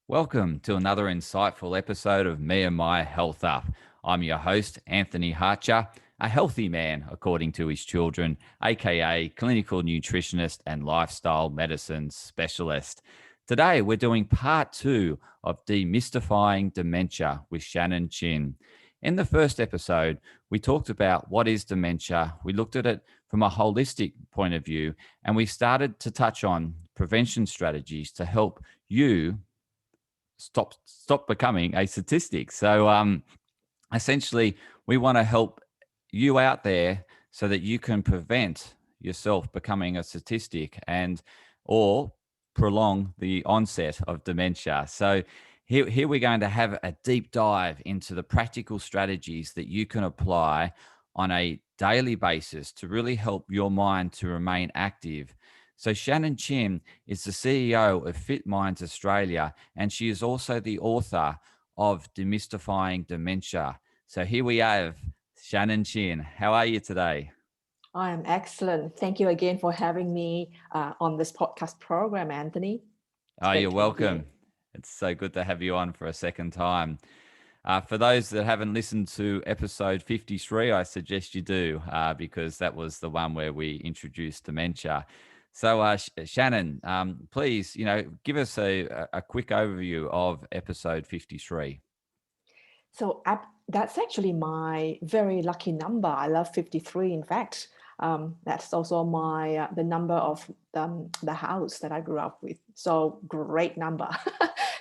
Welcome to another insightful episode of Me and My Health Up. I'm your host, Anthony Harcher, a healthy man according to his children, aka clinical nutritionist and lifestyle medicine specialist. Today, we're doing part two of Demystifying Dementia with Shannon Chin. In the first episode, we talked about what is dementia. We looked at it from a holistic point of view, and we started to touch on prevention strategies to help you stop becoming a statistic. So essentially, we want to help you out there so that you can prevent yourself becoming a statistic and or prolong the onset of dementia. So here we're going to have a deep dive into the practical strategies that you can apply on a daily basis to really help your mind to remain active. So Shannon Chin is the CEO of Fit Minds Australia, and she is also the author of Demystifying Dementia. So here we have Shannon Chin. How are you today? I am excellent. Thank you again for having me on this podcast program, Anthony. It's Oh, great you're to be here. welcome. It's so good to have you on for a second time. For those that haven't listened to episode 53, I suggest you do because that was the one where we introduced dementia. So, Shannon, please, give us a quick overview of episode 53. That's actually my very lucky number. I love 53. In fact, that's also my the number of the house that I grew up with. So great number.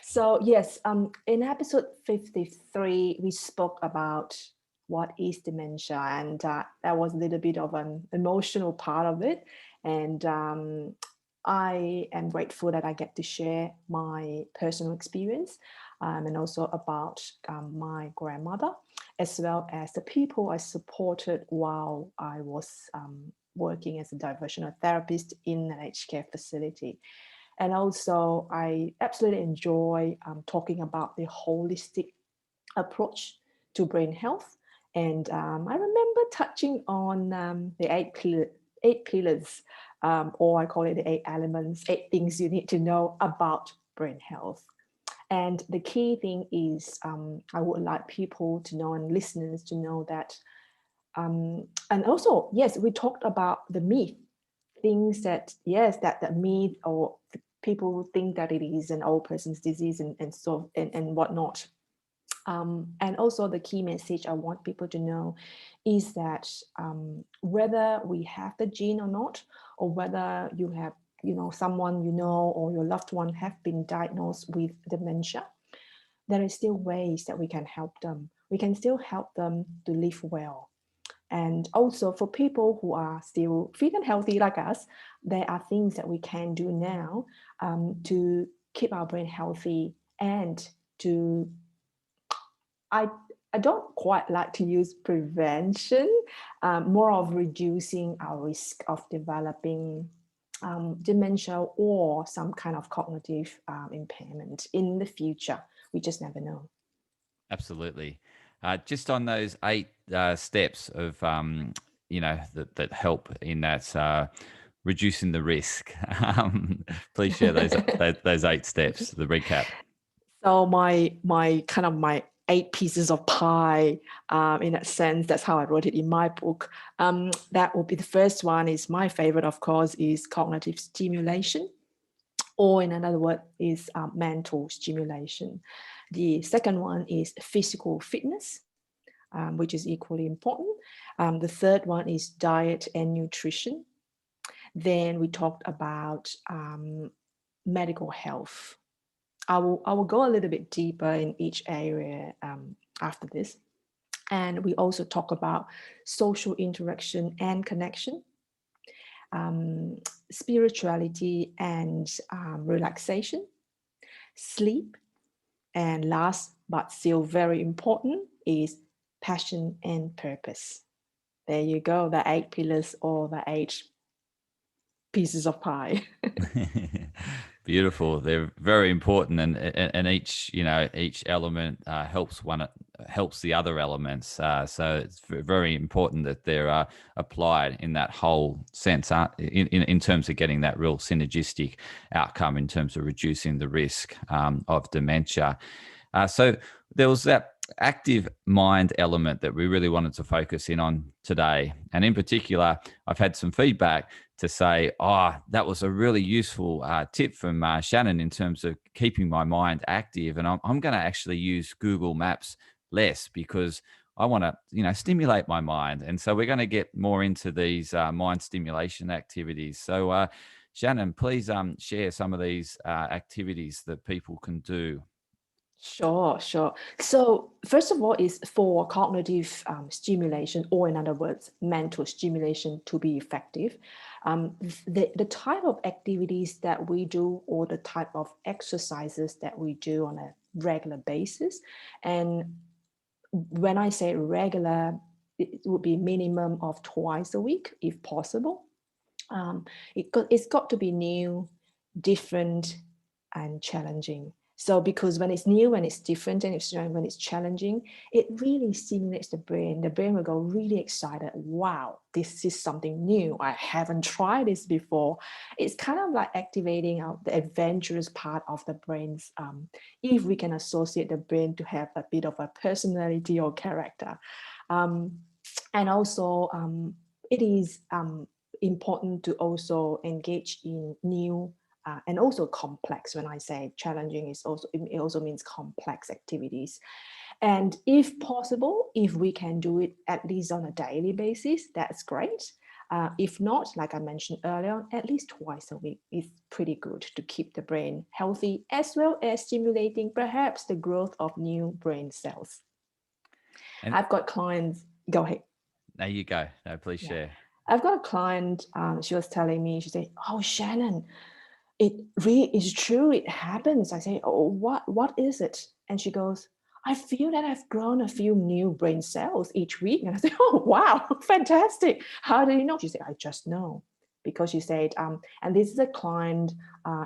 So yes, in episode 53, we spoke about what is dementia, and that was a little bit of an emotional part of it. And I am grateful that I get to share my personal experience and also about my grandmother, as well as the people I supported while I was working as a diversional therapist in an aged care facility. And also, I absolutely enjoy talking about the holistic approach to brain health. And I remember touching on the eight pillars, or I call it the eight elements, eight things you need to know about brain health. And the key thing is, I would like people to know and listeners to know that, and also, yes, we talked about the myth, things that, yes, that the myth or people think that it is an old person's disease and whatnot. And also the key message I want people to know is that whether we have the gene or not, or whether you have, someone or your loved one have been diagnosed with dementia, there is still ways that we can help them. We can still help them to live well. And also for people who are still fit and healthy like us, there are things that we can do now to keep our brain healthy and to I I don't quite like to use prevention, more of reducing our risk of developing dementia or some kind of cognitive impairment in the future. We just never know. Absolutely. Just on those eight steps of, that help in that reducing the risk. Please share those eight steps, the recap. So my eight pieces of pie, in that sense, that's how I wrote it in my book. That will be the first one. Is my favorite, of course, is cognitive stimulation, or in another word, is mental stimulation. The second one is physical fitness, which is equally important. The third one is diet and nutrition. Then we talked about medical health. I will go a little bit deeper in each area after this. And we also talk about social interaction and connection, um, spirituality and relaxation, sleep, and last but still very important is passion and purpose. There you go, the eight pillars or the eight pieces of pie. Beautiful. They're very important, and each element helps helps the other elements. So it's very important that they're applied in that whole sense, in terms of getting that real synergistic outcome in terms of reducing the risk of dementia. So there was that active mind element that we really wanted to focus in on today. And in particular, I've had some feedback to say, oh, that was a really useful tip from Shannon in terms of keeping my mind active. And I'm going to actually use Google Maps less because I want to, stimulate my mind. And so we're going to get more into these mind stimulation activities. So, Shannon, please share some of these activities that people can do. Sure, sure. So first of all, is for cognitive stimulation, or in other words, mental stimulation to be effective. The type of activities that we do, or the type of exercises that we do on a regular basis, and when I say regular, it would be minimum of twice a week, if possible. It's got to be new, different, and challenging. So because when it's new, when it's different, and when it's challenging, it really stimulates the brain. The brain will go really excited. Wow, this is something new. I haven't tried this before. It's kind of like activating the adventurous part of the brain's, if we can associate the brain to have a bit of a personality or character. And also, it is important to also engage in new and also complex. When I say challenging, it also means complex activities. And if possible, if we can do it at least on a daily basis, that's great. If not, like I mentioned earlier, at least twice a week is pretty good to keep the brain healthy, as well as stimulating perhaps the growth of new brain cells. And I've got clients. Go ahead. there you go. No, please Yeah. share. I've got a client, she was telling me, she said, oh, Shannon, it really is true. It happens. I say, oh, what is it? And she goes, I feel that I've grown a few new brain cells each week. And I say, oh, wow, fantastic. How do you know? She said, I just know. Because she said, and this is a client,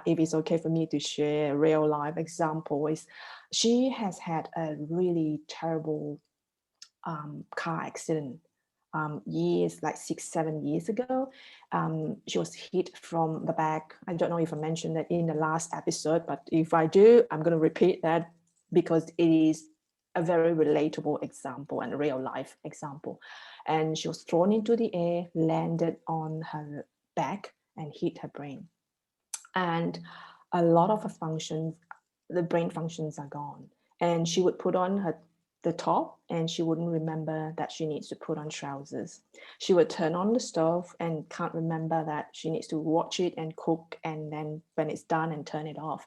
if it's okay for me to share a real life example, is she has had a really terrible car accident years, like 6-7 years ago. She was hit from the back. I don't know if I mentioned that in the last episode, but if I do, I'm going to repeat that because it is a very relatable example and a real life example. And she was thrown into the air, landed on her back, and hit her brain. And a lot of her functions, the brain functions are gone. And she would put on the top and she wouldn't remember that she needs to put on trousers. She would turn on the stove and can't remember that she needs to watch it and cook, and then when it's done and turn it off.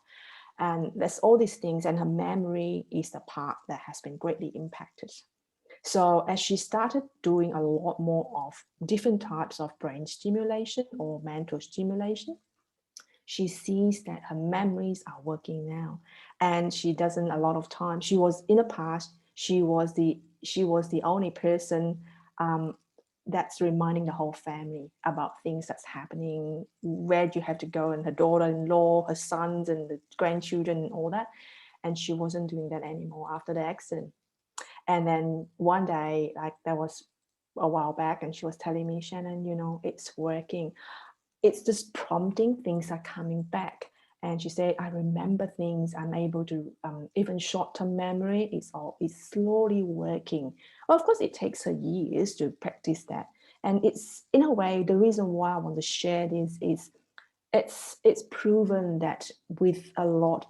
And there's all these things, and her memory is the part that has been greatly impacted. So as she started doing a lot more of different types of brain stimulation or mental stimulation, she sees that her memories are working now. And she doesn't, a lot of time, she was in the past, she was the only person that's reminding the whole family about things that's happening, where do you have to go, and her daughter-in-law, her sons and the grandchildren and all that. And she wasn't doing that anymore after the accident. And then one day, like that was a while back, and she was telling me, Shannon, it's working. It's just prompting, things are coming back. And she said, I remember things, I'm able to, even short-term memory, it's slowly working. Well, of course, it takes her years to practice that. And it's, in a way, the reason why I want to share this is it's proven that with a lot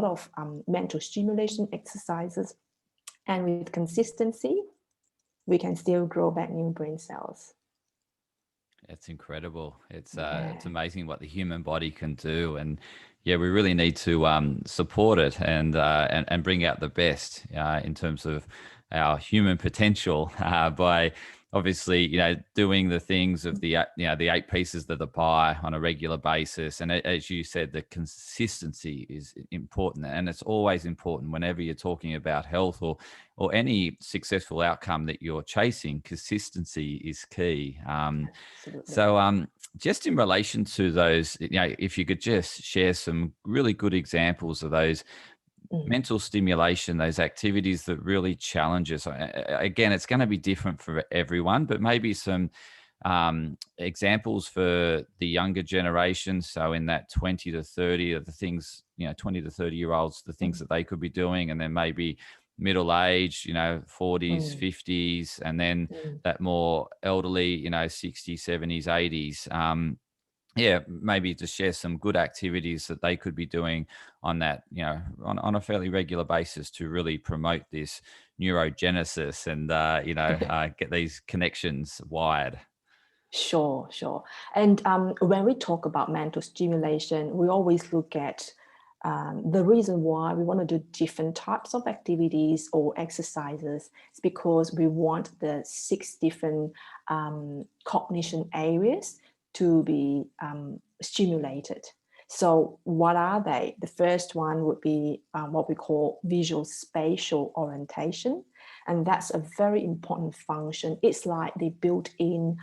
of mental stimulation exercises and with consistency, we can still grow back new brain cells. It's incredible. It's Yeah. it's amazing what the human body can do, and yeah, we really need to support it and bring out the best in terms of our human potential by obviously doing the things of the 8 pieces of the pie on a regular basis. And as you said, the consistency is important, and it's always important whenever you're talking about health or any successful outcome that you're chasing. Consistency is key. Absolutely. So just in relation to those, if you could just share some really good examples of those mental stimulation, those activities that really challenge us. Again, it's going to be different for everyone, but maybe some examples for the younger generation. So in that 20 to 30 of the things, 20 to 30-year-olds, the things that they could be doing, and then maybe middle age, 40s, 50s, and then that more elderly, 60s, 70s, 80s. Yeah, maybe to share some good activities that they could be doing on that, on a fairly regular basis to really promote this neurogenesis and, get these connections wired. Sure, sure. And when we talk about mental stimulation, we always look at the reason why we want to do different types of activities or exercises is because we want the 6 different cognition areas to be stimulated. So what are they? The first one would be what we call visual spatial orientation. And that's a very important function. It's like the built-in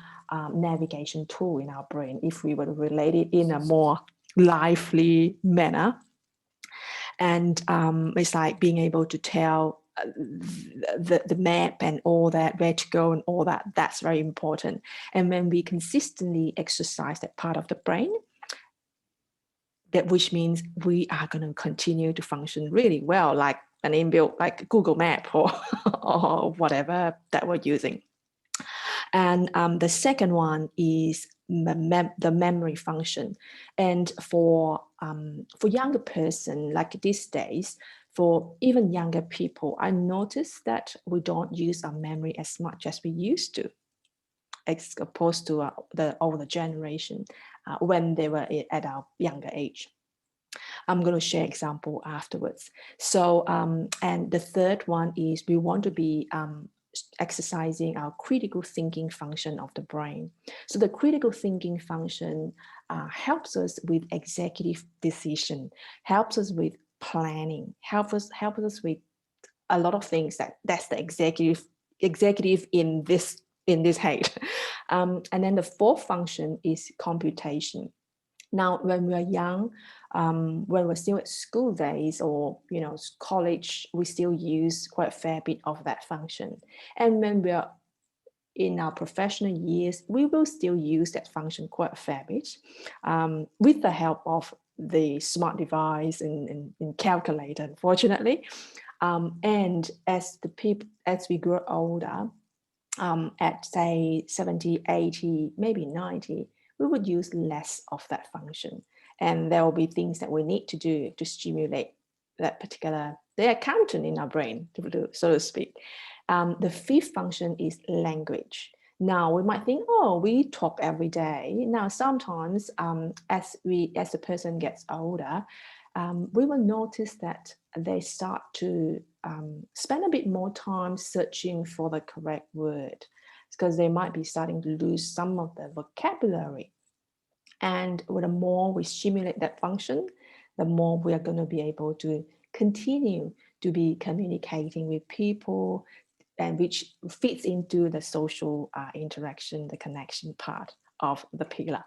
navigation tool in our brain, if we were to relate it in a more lively manner. And it's like being able to tell the map and all that, where to go and all that. That's very important. And when we consistently exercise that part of the brain, that which means we are going to continue to function really well, like an inbuilt, like Google Map or or whatever that we're using. And the second one is the memory function. And for younger person, like these days, for even younger people, I noticed that we don't use our memory as much as we used to, as opposed to the older generation when they were at our younger age. I'm going to share example afterwards. So, and the third one is we want to be exercising our critical thinking function of the brain. So the critical thinking function helps us with executive decision, helps us with planning, helps us with a lot of things. That's the executive in this height. And then the fourth function is computation. Now, when we are young, when we're still at school days or college, we still use quite a fair bit of that function. And when we are in our professional years, we will still use that function quite a fair bit, with the help of the smart device and calculator, unfortunately. And as we grow older, at say 70, 80, maybe 90, we would use less of that function. And there will be things that we need to do to stimulate that particular, the accountant in our brain, so to speak. The fifth function is language. Now we might think, oh, we talk every day. Now sometimes as the person gets older, we will notice that they start to spend a bit more time searching for the correct word, because they might be starting to lose some of the vocabulary. And the more we stimulate that function, the more we are going to be able to continue to be communicating with people, and which fits into the social interaction, the connection part of the pillar.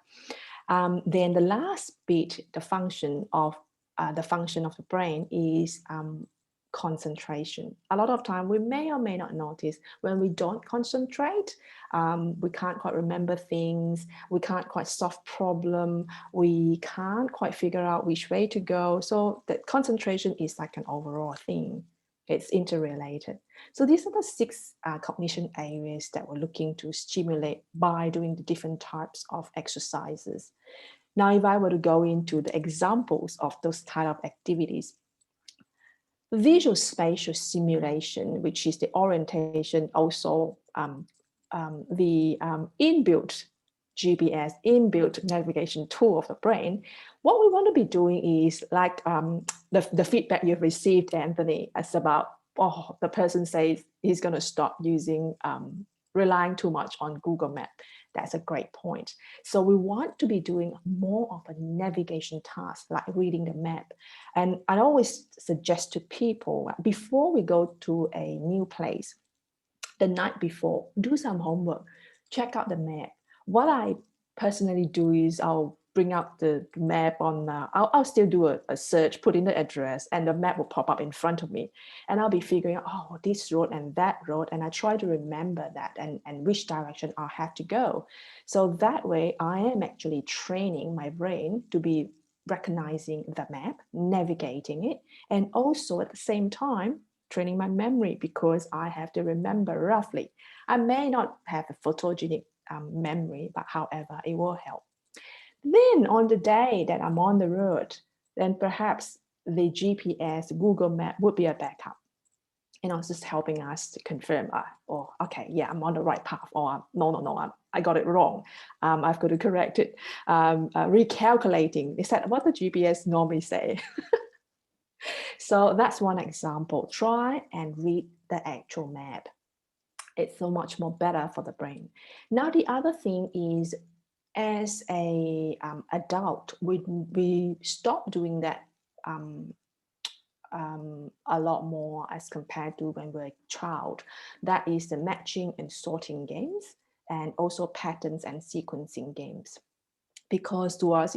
Then the last bit, the function of the brain is concentration. A lot of time we may or may not notice when we don't concentrate, we can't quite remember things, we can't quite solve problem, we can't quite figure out which way to go. So that concentration is like an overall thing. It's interrelated. So these are the 6 cognition areas that we're looking to stimulate by doing the different types of exercises. Now, if I were to go into the examples of those type of activities, visual spatial stimulation, which is the orientation, also the inbuilt GPS, inbuilt navigation tool of the brain. What we want to be doing is like the feedback you've received, Anthony, as about, oh, the person says he's going to stop using, relying too much on Google Map. That's a great point. So we want to be doing more of a navigation task, like reading the map. And I always suggest to people, before we go to a new place, the night before, do some homework, check out the map. What I personally do is I'll bring up the map on, I'll still do a search, put in the address, and the map will pop up in front of me. And I'll be figuring out, oh, this road and that road. And I try to remember that and which direction I have to go. So that way I am actually training my brain to be recognizing the map, navigating it, and also at the same time, training my memory because I have to remember roughly. I may not have a photogenic memory, but however, it will help. Then on the day that I'm on the road, then perhaps the GPS, Google Map would be a backup. It's just helping us to confirm, oh, okay, yeah, I'm on the right path, or no, I got it wrong. I've got to correct it. Recalculating, is that what the GPS normally say? So that's one example. Try and read the actual map. It's so much more better for the brain. Now, the other thing is, as a adult, we stop doing that a lot more as compared to when we're a child. That is the matching and sorting games, and also patterns and sequencing games. Because to us,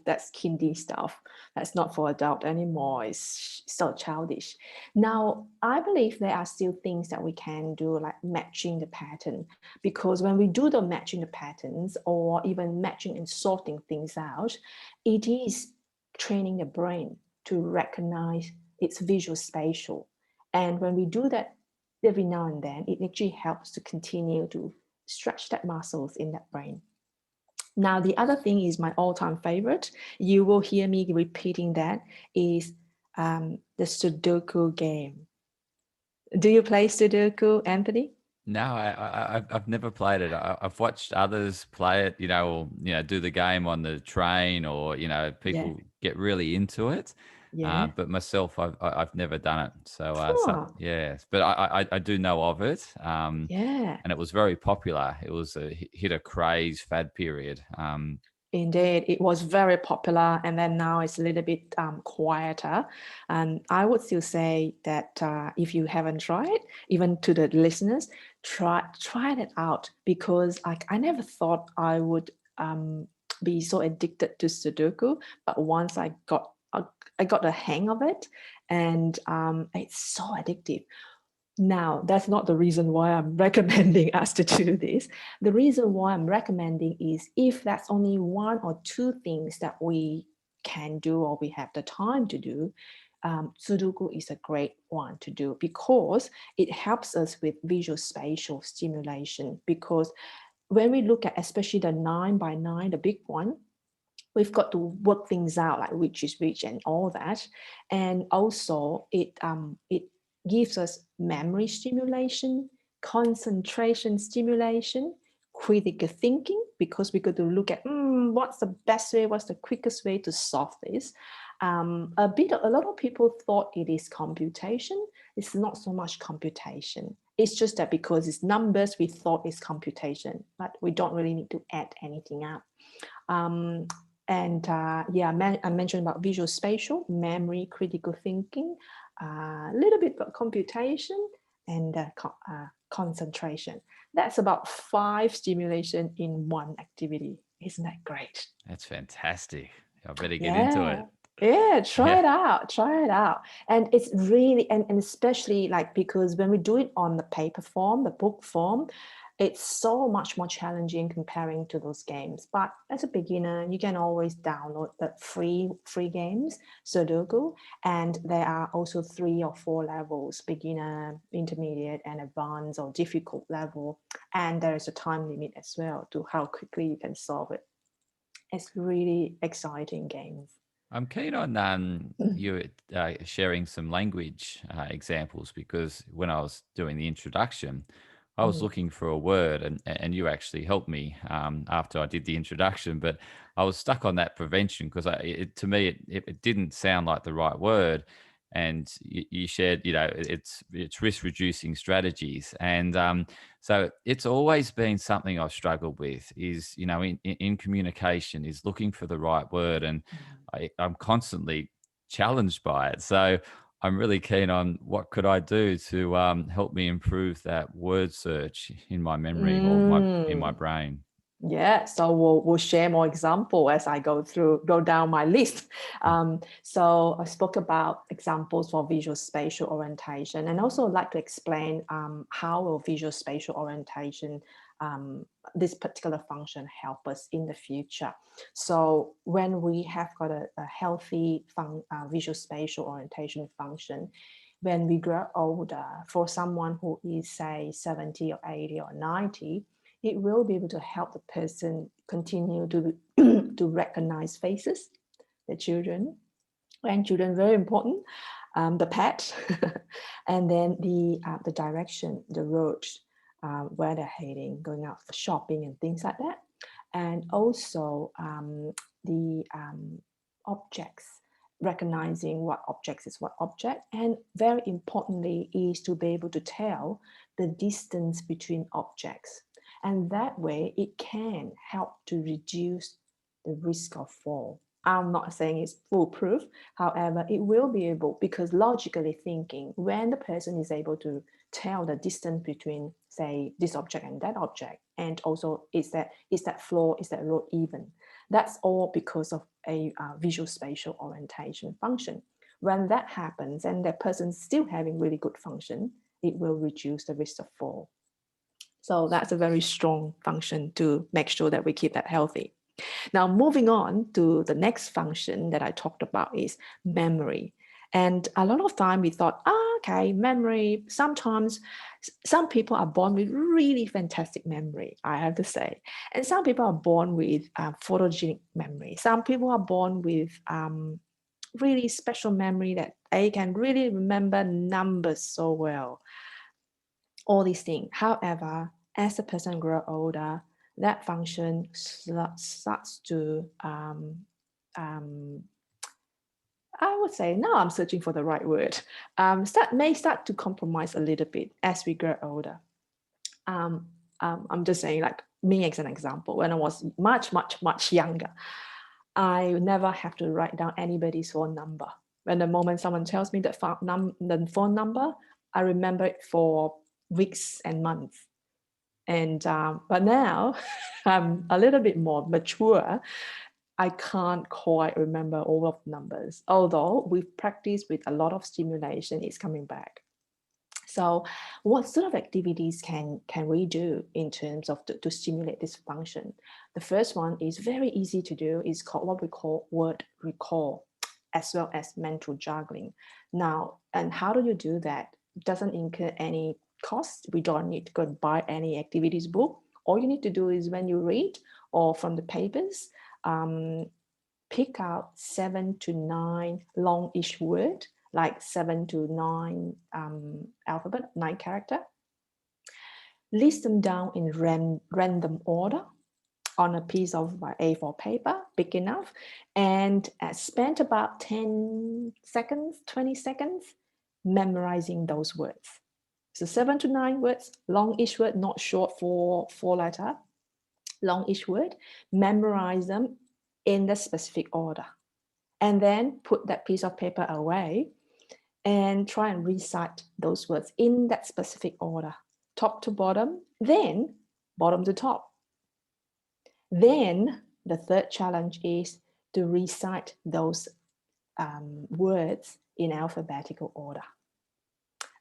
that's kindy stuff. That's not for adult anymore. It's so childish. Now, I believe there are still things that we can do, like matching the pattern. Because when we do the matching the patterns, or even matching and sorting things out, it is training the brain to recognize its visual spatial. And when we do that every now and then, it actually helps to continue to stretch that muscles in that brain. Now, the other thing is my all-time favorite. You will hear me repeating that is the Sudoku game. Do you play Sudoku, Anthony? No, I've never played it. I've watched others play it, or do the game on the train, or Yeah, people get really into it. yeah. But myself, I've never done it. So Oh, yes, but I do know of it. yeah. And it was very popular. It was hit a craze fad period. Indeed, it was very popular, and then now it's a little bit quieter. And I would still say that if you haven't tried, even to the listeners, try it out, because I never thought I would be so addicted to Sudoku, but once I got the hang of it, and it's so addictive. Now, that's not the reason why I'm recommending us to do this. The reason why I'm recommending is if that's only one or two things that we can do or we have the time to do, Sudoku is a great one to do because it helps us with visual spatial stimulation. Because when we look at especially the 9 by 9, the big one, we've got to work things out, like which is which and all that. And also it gives us memory stimulation, concentration stimulation, critical thinking, because we got to look at what's the best way, what's the quickest way to solve this. A lot of people thought it is computation. It's not so much computation. It's just that because it's numbers, we thought it's computation, but we don't really need to add anything up. I mentioned about visual spatial, memory, critical thinking, a little bit about computation, and concentration. That's about 5 stimulation in one activity. Isn't that great? That's fantastic. I better get into Yeah. it. Yeah, try Yeah. it out. Try it out. And it's really, and especially like, because when we do it on the paper form, the book form, it's so much more challenging comparing to those games. But as a beginner, you can always download the free games, Sudoku, and there are also 3 or 4 levels: beginner, intermediate, and advanced or difficult level. And there is a time limit as well to how quickly you can solve it. It's really exciting games. I'm keen on you sharing some language examples, because when I was doing the introduction, I was Mm. looking for a word, and you actually helped me after I did the introduction. But I was stuck on that prevention because to me it didn't sound like the right word. And you shared, it's risk reducing strategies, and so it's always been something I've struggled with. Is in communication is looking for the right word, and I'm constantly challenged by it. So I'm really keen on what could I do to help me improve that word search in my memory, or in my Mm. brain. Yeah, so we'll share more example as I go down my list. So I spoke about examples for visual spatial orientation, and also like to explain how will visual spatial orientation, this particular function, help us in the future. So when we have got a healthy visual spatial orientation function, when we grow older, for someone who is say 70 or 80 or 90, it will be able to help the person continue to to recognize faces, the children, grandchildren, very important, the pet, and then the direction, the road, where they're heading, going out for shopping and things like that, and also the objects, recognizing what objects is what object, and very importantly is to be able to tell the distance between objects, and that way it can help to reduce the risk of fall. I'm not saying it's foolproof. However, it will be able, because logically thinking, when the person is able to tell the distance between, say, this object and that object, and also is that floor, is that road even? That's all because of a visual spatial orientation function. When that happens and that person's still having really good function, it will reduce the risk of fall. So that's a very strong function to make sure that we keep that healthy. Now, moving on to the next function that I talked about is memory. And a lot of time we thought, okay, memory, sometimes some people are born with really fantastic memory, I have to say. And some people are born with photogenic memory. Some people are born with really special memory that they can really remember numbers so well. All these things. However, as the person grows older, that function starts to, I would say, now I'm searching for the right word, may start to compromise a little bit as we grow older. I'm just saying, like me as an example, when I was much younger, I never have to write down anybody's phone number. When the moment someone tells me the phone number, I remember it for weeks and months. And but now I'm a little bit more mature. I can't quite remember all of the numbers, although we've practiced with a lot of stimulation, it's coming back. So what sort of activities can we do in terms of to stimulate this function? The first one is very easy to do, is called what we call word recall, as well as mental juggling. Now, and how do you do that? It doesn't incur any cost. We don't need to go and buy any activities book. All you need to do is when you read or from the papers, pick out 7 to 9 long-ish word, like 7 to 9 alphabet, 9 character. List them down in random order on a piece of A4 paper, big enough, and spend about 10 seconds, 20 seconds memorizing those words. So 7 to 9 words, long-ish word, not short for 4-letter, long-ish word, memorize them in the specific order. And then put that piece of paper away and try and recite those words in that specific order, top to bottom, then bottom to top. Then the third challenge is to recite those words in alphabetical order.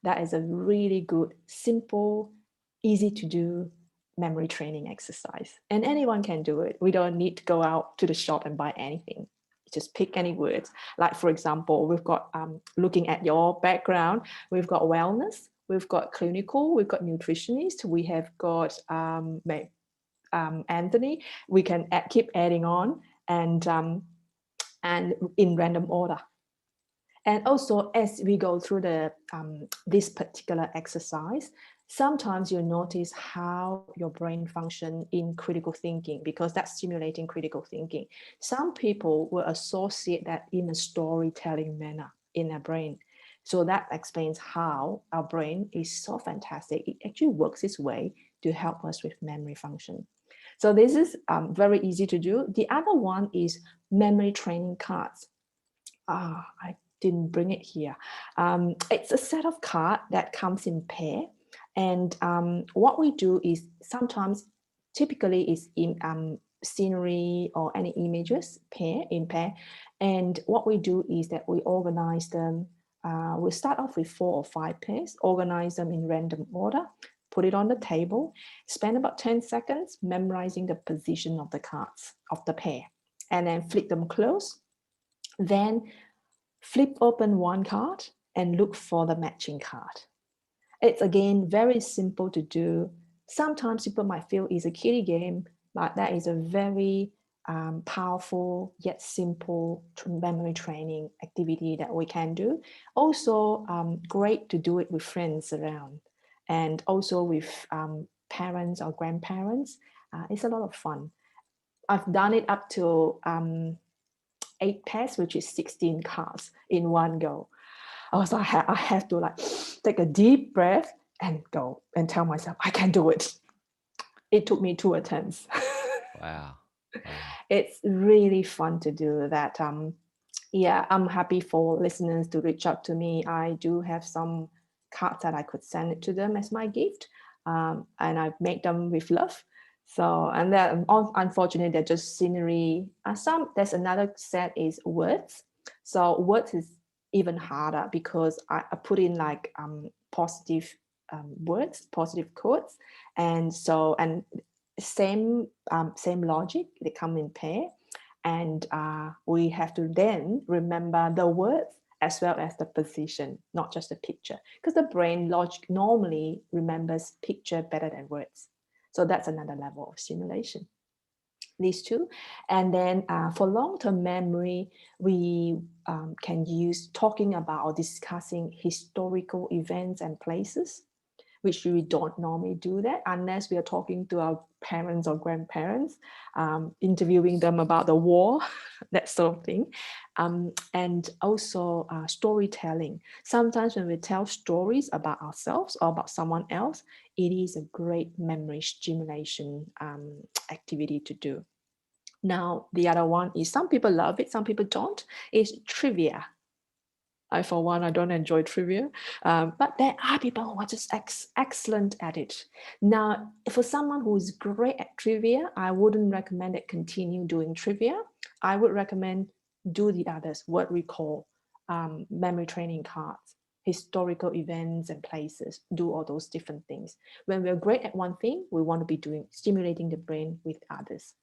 That is a really good, simple, easy to do memory training exercise. And anyone can do it. We don't need to go out to the shop and buy anything. Just pick any words. Like, for example, we've got, looking at your background, we've got wellness, we've got clinical, we've got nutritionist, we have got Anthony. We can keep adding on and in random order. And also, as we go through the this particular exercise, sometimes you'll notice how your brain function in critical thinking, because that's stimulating critical thinking. Some people will associate that in a storytelling manner in their brain. So that explains how our brain is so fantastic. It actually works its way to help us with memory function. So this is very easy to do. The other one is memory training cards. I didn't bring it here. It's a set of cards that comes in pair. And what we do is sometimes Typically, it's in scenery or any images in pair. And what we do is that we organize them. We start off with 4 or 5 pairs, organize them in random order, put it on the table, spend about 10 seconds memorizing the position of the cards of the pair, and then flip them close. Then flip open one card and look for the matching card. It's again very simple to do. Sometimes people might feel it's a kiddie game, but that is a very powerful yet simple memory training activity that we can do. Also, great to do it with friends around, and also with parents or grandparents. It's a lot of fun. I've done it up to 8 pairs, which is 16 cards in one go. I have to like take a deep breath and go and tell myself I can do it. It took me 2 attempts. Wow. It's really fun to do that. Yeah, I'm happy for listeners to reach out to me. I do have some cards that I could send it to them as my gift, and I've made them with love. So, and then unfortunately, they're just scenery. There's another set is words. So words is even harder because I put in like positive words, positive quotes, and same logic. They come in pair, and we have to then remember the words as well as the position, not just the picture, because the brain logic normally remembers picture better than words. So that's another level of stimulation. These two. And then for long-term memory, we can use talking about or discussing historical events and places, which we don't normally do that unless we are talking to our parents or grandparents, interviewing them about the war, that sort of thing. And also storytelling. Sometimes when we tell stories about ourselves or about someone else, it is a great memory stimulation activity to do. Now, the other one is some people love it, some people don't, is trivia. I, for one, I don't enjoy trivia, but there are people who are just excellent at it. Now, for someone who is great at trivia, I wouldn't recommend it continue doing trivia. I would recommend do the others, what we call memory training cards, historical events and places, do all those different things. When we're great at one thing, we want to be doing stimulating the brain with others.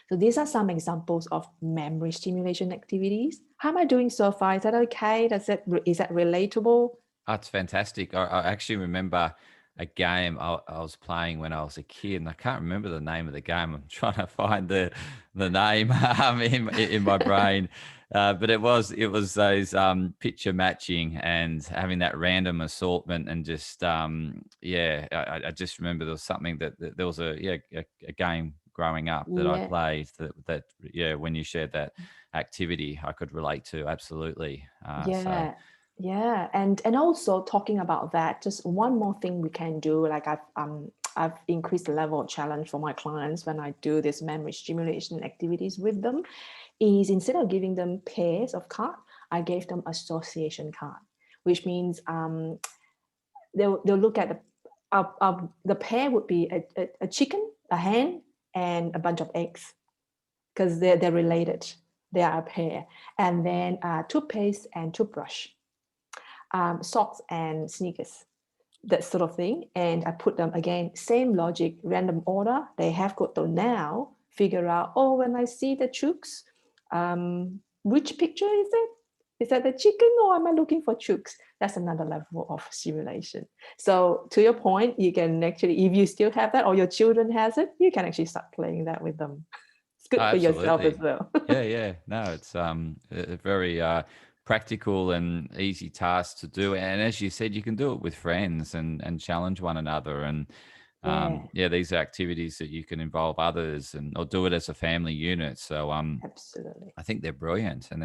So these are some examples of memory stimulation activities. How am I doing so far? Is that okay? Is that relatable? That's fantastic. I actually remember a game I was playing when I was a kid, and I can't remember the name of the game. I'm trying to find the name in my brain, but it was those picture matching and having that random assortment, and just I just remember there was something that there was a game growing up that I Yeah. played that when you shared that activity I could relate to absolutely. So. Yeah, and also talking about that, just one more thing we can do. Like I've increased the level of challenge for my clients when I do this memory stimulation activities with them. Is instead of giving them pairs of cards, I gave them association card, which means they'll look at the pair would be a chicken, a hen, and a bunch of eggs, because they're related. They are a pair, and then toothpaste and toothbrush, socks and sneakers, that sort of thing. And I put them again, same logic, random order. They have got to now figure out, oh, when I see the chooks, which picture is it? Is that the chicken or am I looking for chooks? That's another level of stimulation. So to your point, you can actually, if you still have that or your children has it, you can actually start playing that with them. It's Oh, good for yourself as absolutely. well. Yeah. No, it's a very practical and easy task to do. And as you said, you can do it with friends and challenge one another. And Yeah, these are activities that you can involve others or do it as a family unit. So absolutely. I think they're brilliant, and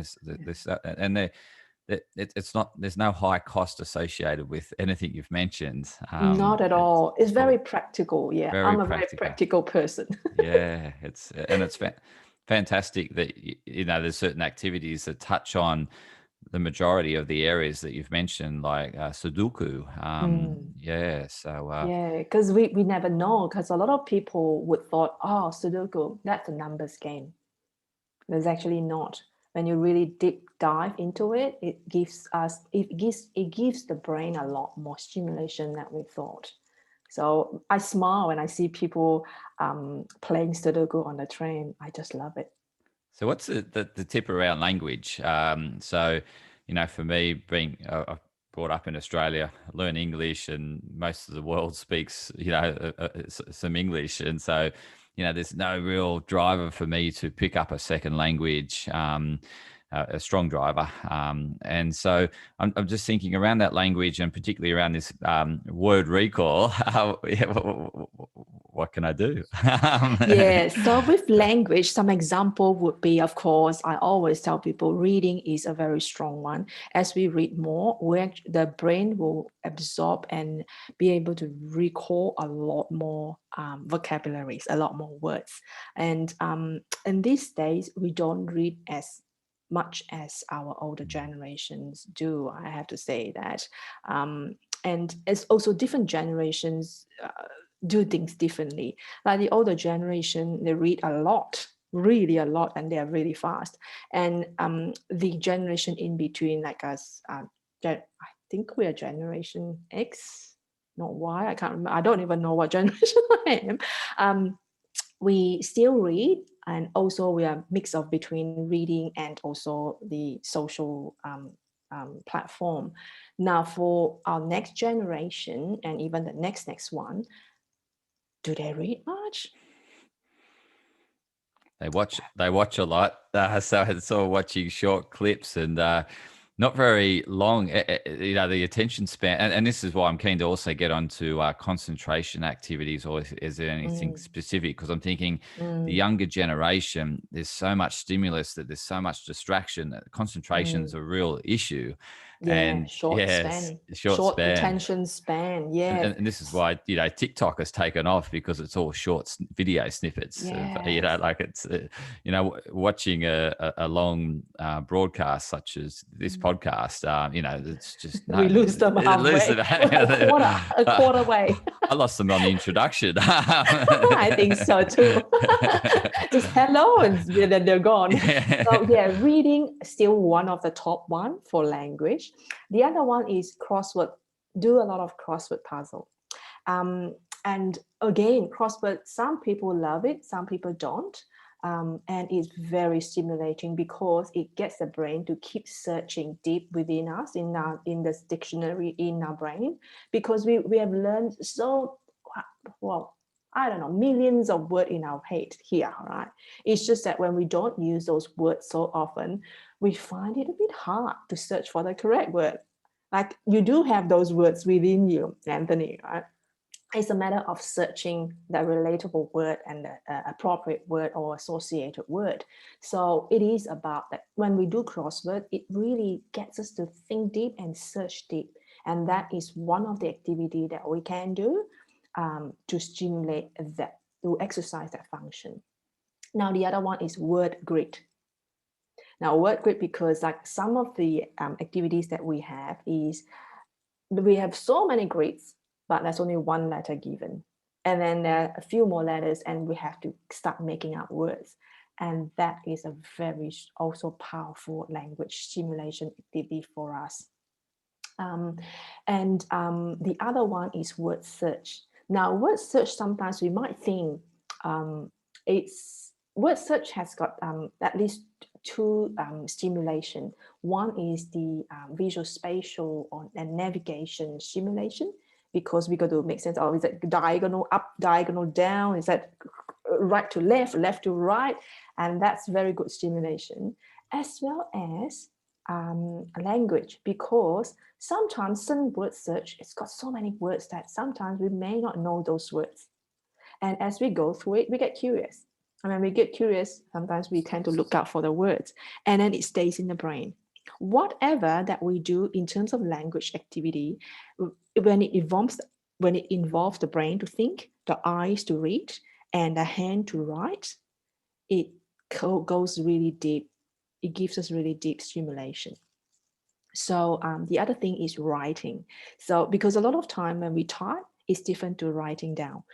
and it's not, there's no high cost associated with anything you've mentioned. Not at It's all. It's all very practical. Yeah, very I'm a very practical. practical person. Yeah, it's fantastic that there's certain activities that touch on the majority of the areas that you've mentioned, like Sudoku. Mm. Yeah. So Yeah, because we never know, because a lot of people would thought, oh, Sudoku, that's a numbers game. It's actually not. When you really deep dive into it, it gives the brain a lot more stimulation than we thought. So I smile when I see people playing Sudoku on the train. I just love it. So what's the tip around language? So, for me, being brought up in Australia, learn English, and most of the world speaks, some English, and so, there's no real driver for me to pick up a second language. A strong driver. And so I'm just thinking around that language and particularly around this word recall. What can I do? Yeah, so with language, some example would be, of course, I always tell people reading is a very strong one. As we read more, the brain will absorb and be able to recall a lot more vocabularies, a lot more words. And in these days, we don't read as much as our older generations do. I have to say that. And it's also different generations do things differently. Like the older generation, they read a lot, really a lot, and they are really fast. And the generation in between, like us, I think we are Generation X, not Y. I can't remember. I don't even know what generation I am. We still read, and also we are a mix of between reading and also the social platform. Now, for our next generation and even the next one, do they read much? They watch a lot, so it's all watching short clips and not very long. The attention span, and this is why I'm keen to also get onto concentration activities, or is there anything Mm, specific? Because I'm thinking the mm, younger generation, there's so much stimulus that there's so much distraction that concentration's mm. a real issue, Yeah, and short yes, span, short short span. attention span. and, Yeah, and this is why TikTok has taken off because it's all short video snippets of yes. like it's watching a long broadcast such as this Mm. podcast. It's just We no lose them lose halfway, it. a quarter way. I lost them on the introduction. I think so too. Just hello, and then they're gone. So yeah, reading still one of the top one for language. The other one is crossword. Do a lot of crossword puzzle. And again, crossword. Some people love it, some people don't. And it's very stimulating because it gets the brain to keep searching deep within us in this dictionary in our brain, because we have learned so well, I don't know, millions of words in our head here, right? It's just that when we don't use those words so often, we find it a bit hard to search for the correct word. Like you do have those words within you, Anthony, right? It's a matter of searching the relatable word and the appropriate word or associated word. So it is about that. When we do crossword, it really gets us to think deep and search deep. And that is one of the activity that we can do to stimulate that, to exercise that function. Now, the other one is word grid. Now, word grid, because like some of the activities that we have is we have so many grids, but there's only one letter given. And then there are a few more letters, and we have to start making up words. And that is a very also powerful language stimulation activity for us. And the other one is word search. Now, word search, sometimes we might think it's word search has got at least two stimulation. One is the visual spatial and navigation stimulation, because we got to make sense of, is it diagonal up, diagonal down, is that right to left, left to right, and that's very good stimulation, as well as language, because sometimes some word search, it's got so many words that sometimes we may not know those words. And as we go through it, we get curious. And when we get curious, sometimes we tend to look out for the words, and then it stays in the brain. Whatever that we do in terms of language activity, when it involves the brain to think, the eyes to read, and the hand to write, it goes really deep. It gives us really deep stimulation. So the other thing is writing. So because a lot of time when we type, it's different to writing down.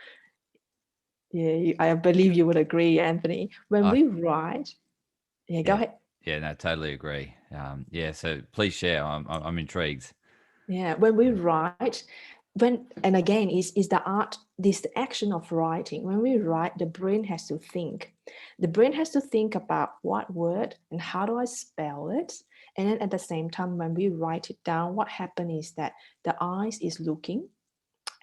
Yeah, I believe you would agree, Anthony. When I we write, yeah, go yeah, ahead. yeah, no, totally agree. Yeah, so please share. I'm intrigued. Yeah, when we write, and again, is the art, this the action of writing. When we write, the brain has to think. The brain has to think about what word and how do I spell it. And then at the same time, when we write it down, what happens is that the eyes is looking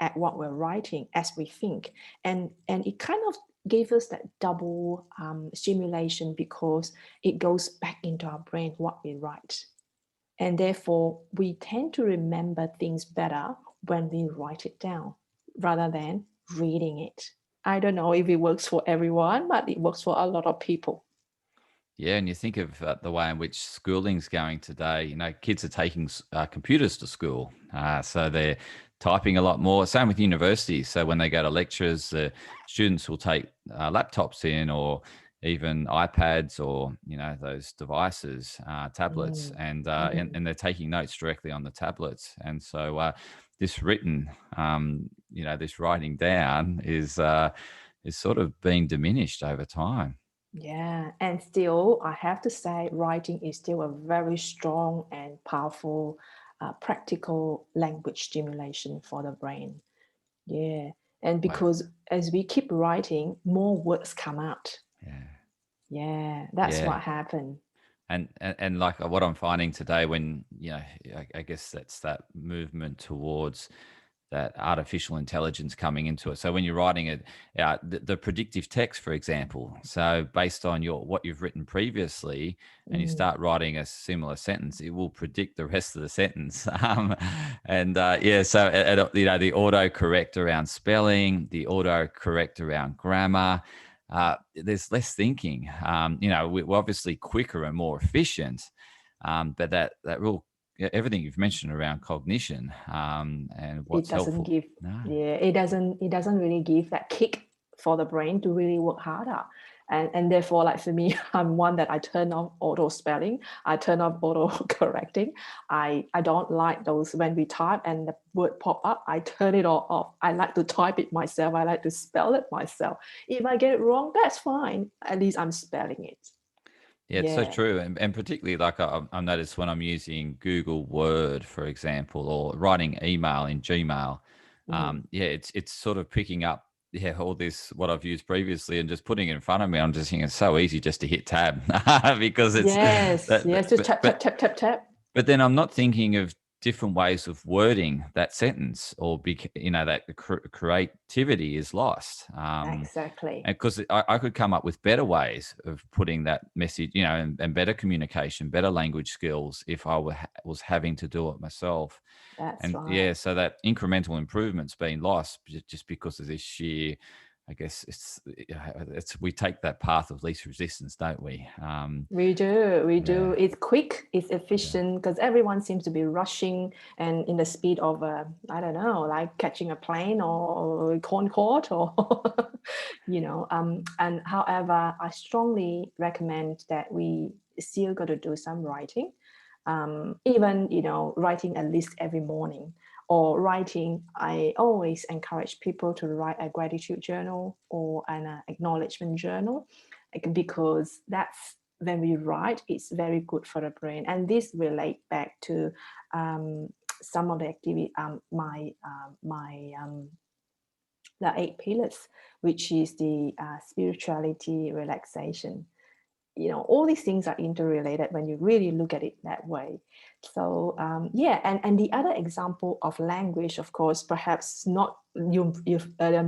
at what we're writing as we think, and it kind of gave us that double stimulation because it goes back into our brain what we write, and therefore we tend to remember things better when we write it down rather than reading it. I don't know if it works for everyone, but it works for a lot of people. Yeah, and you think of the way in which schooling's going today. You know, kids are taking computers to school, so they're typing a lot more. Same with universities. So when they go to lectures, the students will take laptops in, or even iPads, or those devices, tablets, Mm. and, Mhm. and they're taking notes directly on the tablets. And so this written, this writing down is sort of being diminished over time. Yeah, and still, I have to say, writing is still a very strong and powerful, practical language stimulation for the brain. Yeah, and Wow. because as we keep writing, more words come out. Yeah. Yeah, that's Yeah. what happened. And like what I'm finding today, when I guess that's that movement towards that artificial intelligence coming into it. So when you're writing it, the predictive text, for example, so based on what you've written previously, and you Mm, start writing a similar sentence, it will predict the rest of the sentence. And so the auto correct around spelling, the auto correct around grammar. There's less thinking. We're obviously quicker and more efficient, but that real everything you've mentioned around cognition, and it what's doesn't helpful. give, No. yeah, it doesn't really give that kick for the brain to really work harder. And therefore, like for me, I'm one that I turn off auto spelling, I turn off auto correcting. I don't like those when we type and the word pop up, I turn it all off. I like to type it myself, I like to spell it myself. If I get it wrong, that's fine, at least I'm spelling it. Yeah, it's so Yeah. true, and particularly like I noticed when I'm using Google Word, for example, or writing email in Gmail. Mm. Yeah, it's sort of picking up, all this what I've used previously and just putting it in front of me. I'm just thinking it's so easy just to hit tab because it's Yes, that, yes, just tap, tap, tap, tap, tap. but then I'm not thinking of different ways of wording that sentence, or that creativity is lost. Exactly. And because I could come up with better ways of putting that message, and better communication, better language skills if I was having to do it myself. That's And right. yeah, so that incremental improvement's been lost just because of this sheer, I guess it's we take that path of least resistance, don't we? We do, we Yeah, do. It's quick, it's yeah, efficient because everyone seems to be rushing and in the speed of, I don't know, like catching a plane or Concorde or, And however, I strongly recommend that we still got to do some writing, even, writing at least every morning or writing. I always encourage people to write a gratitude journal or an acknowledgement journal, because that's when we write, it's very good for the brain. And this relate back to um, some of the activity, the 8 pillars, which is the spirituality, relaxation. All these things are interrelated when you really look at it that way. So yeah, and the other example of language, of course, perhaps not, you've earlier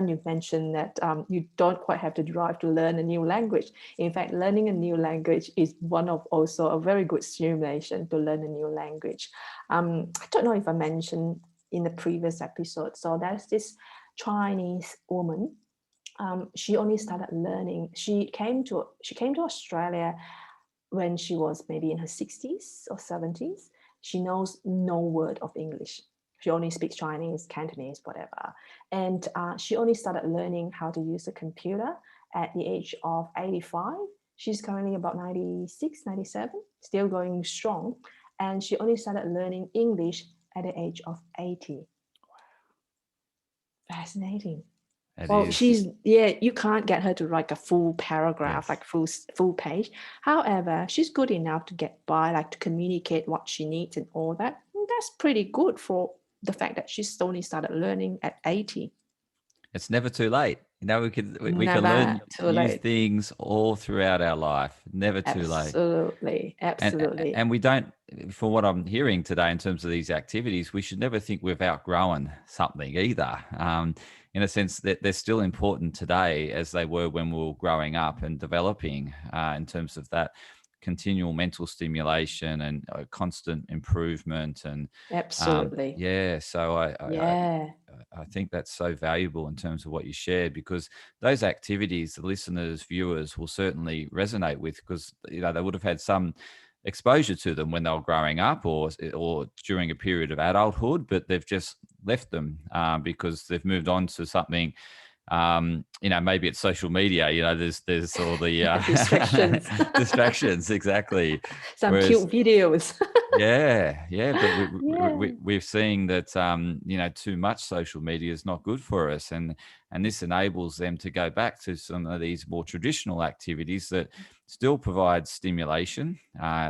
you mentioned that you don't quite have to drive to learn a new language. In fact, learning a new language is one of also a very good stimulation to learn a new language. I don't know if I mentioned in the previous episode, so there's this Chinese woman. She only started learning. She came to Australia when she was maybe in her 60s or 70s. She knows no word of English. She only speaks Chinese, Cantonese, whatever. And she only started learning how to use a computer at the age of 85. She's currently about 96, 97, still going strong. and she only started learning English at the age of 80. Fascinating. It Well, is. you can't get her to write a full paragraph, Yes. like full page. However, she's good enough to get by, like to communicate what she needs and all that. And that's pretty good for the fact that she's only started learning at 80. It's never too late. We can Never learn too new late. things all throughout our life. Never too late. Absolutely. and Absolutely. and we don't, for what I'm hearing today in terms of these activities, we should never think we've outgrown something either. In a sense that they're still important today as they were when we were growing up and developing, in terms of that continual mental stimulation and constant improvement. And Absolutely. yeah, so Yeah. I think that's so valuable in terms of what you shared, because those activities the listeners, viewers will certainly resonate with, because they would have had some exposure to them when they were growing up, or during a period of adulthood, but they've just left them, because they've moved on to something. Maybe it's social media. There's all the Distractions. distractions, exactly. Some Whereas cute videos. yeah, but Yeah. we've seen that too much social media is not good for us, and this enables them to go back to some of these more traditional activities that still provide stimulation,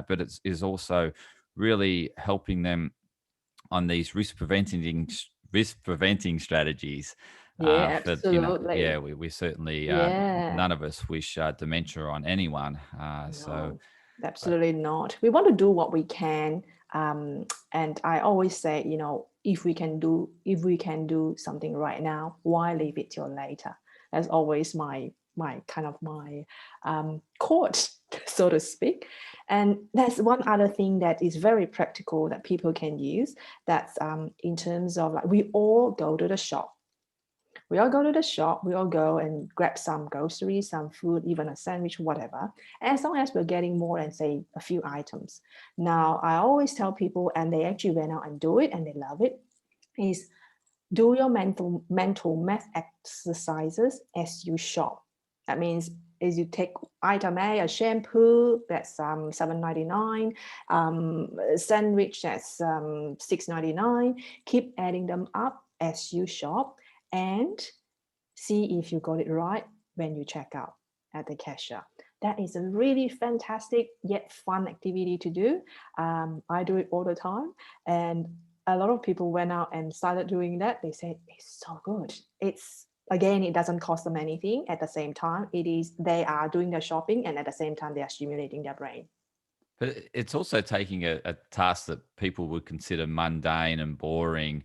but it is also really helping them on these risk preventing strategies. Yeah, For absolutely. we certainly, Yeah. none of us wish dementia on anyone. So No, absolutely not. We want to do what we can. And I always say, if we can do something right now, why leave it till later? That's always my kind of my quote, so to speak. And that's one other thing that is very practical that people can use. That's in terms of, like, we all go to the shop. We all go to the shop, we all go and grab some groceries, some food, even a sandwich, whatever. As long as we're getting more than, say, a few items. Now, I always tell people, and they actually went out and do it and they love it, is do your mental math exercises as you shop. That means as you take item A, a shampoo, that's $7.99, sandwich, that's $6.99. Keep adding them up as you shop, and see if you got it right when you check out at the cashier. That is a really fantastic yet fun activity to do. I do it all the time, and a lot of people went out and started doing that. They said it's so good. It's, again, it doesn't cost them anything. At the same time, they are doing their shopping, and at the same time they are stimulating their brain. But it's also taking a task that people would consider mundane and boring,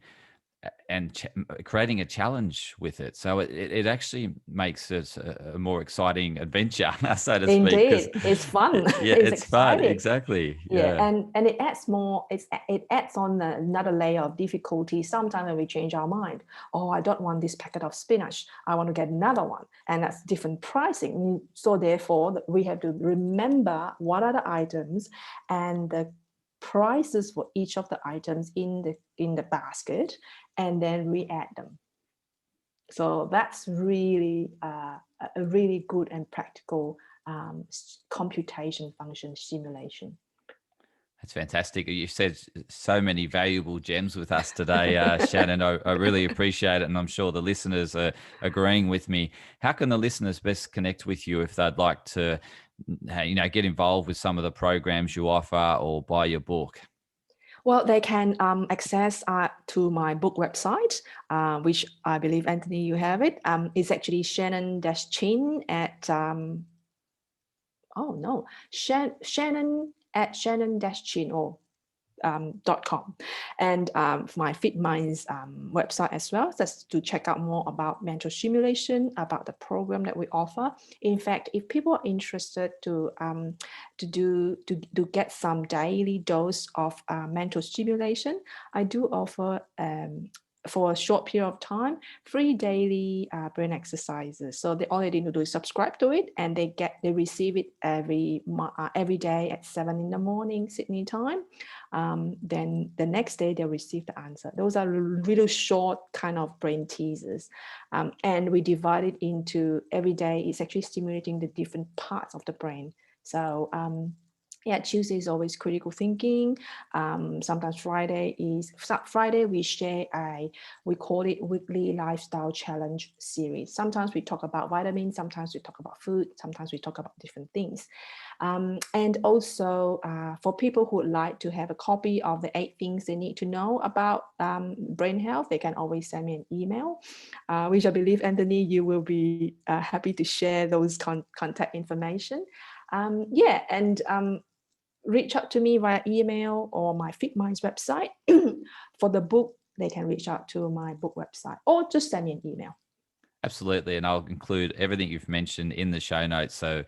and creating a challenge with it. So it actually makes it a more exciting adventure, so to speak. Because Indeed, it's fun. yeah, It's it's fun. exciting. Exactly. Yeah, Yeah. and it adds more. It adds on another layer of difficulty. Sometimes when we change our mind, oh, I don't want this packet of spinach. I want to get another one, and that's different pricing. So therefore, we have to remember what are the items and the prices for each of the items in the basket, and then we add them. So that's really a really good and practical computation function simulation. That's fantastic. You've said so many valuable gems with us today, Shannon. I really appreciate it. And I'm sure the listeners are agreeing with me. How can the listeners best connect with you if they'd like to, get involved with some of the programs you offer or buy your book? Well, they can access to my book website, which I believe, Anthony, you have it. It's actually Shannon-Chin at, oh no, Shannon at Shannon-Chin, or .com, and my FitMinds website as well. That's to check out more about mental stimulation, about the program that we offer. In fact, if people are interested to get some daily dose of mental stimulation, I do offer, for a short period of time, free daily brain exercises. So all they need to do is subscribe to it, and they receive it every day at 7 in the morning Sydney time. Then the next day they'll receive the answer. Those are really short kind of brain teasers, and we divide it into every day. It's actually stimulating the different parts of the brain. So Yeah, Tuesday is always critical thinking. Sometimes Friday we share we call it weekly lifestyle challenge series. Sometimes we talk about vitamins, sometimes we talk about food, sometimes we talk about different things. And also for people who would like to have a copy of the 8 things they need to know about brain health, they can always send me an email, which I believe, Anthony, you will be happy to share those contact information. And reach out to me via email or my FitMinds website. For the book, they can reach out to my book website or just send me an email. Absolutely. And I'll include everything you've mentioned in the show notes. So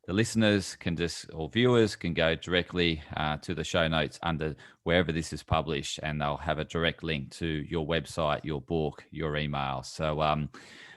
the listeners can or viewers can go directly to the show notes under wherever this is published, and they'll have a direct link to your website, your book, your email. So I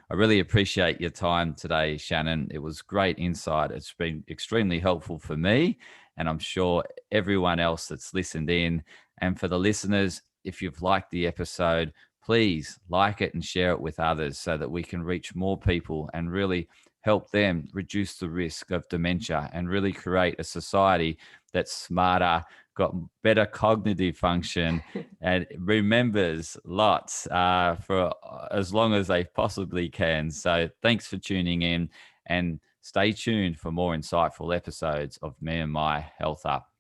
really appreciate your time today, Shannon. It was great insight. It's been extremely helpful for me, and I'm sure everyone else that's listened in. And for the listeners, if you've liked the episode, please like it and share it with others so that we can reach more people and really help them reduce the risk of dementia and really create a society that's smarter, got better cognitive function, and remembers lots for as long as they possibly can. So thanks for tuning in, and stay tuned for more insightful episodes of Me and My Health Up.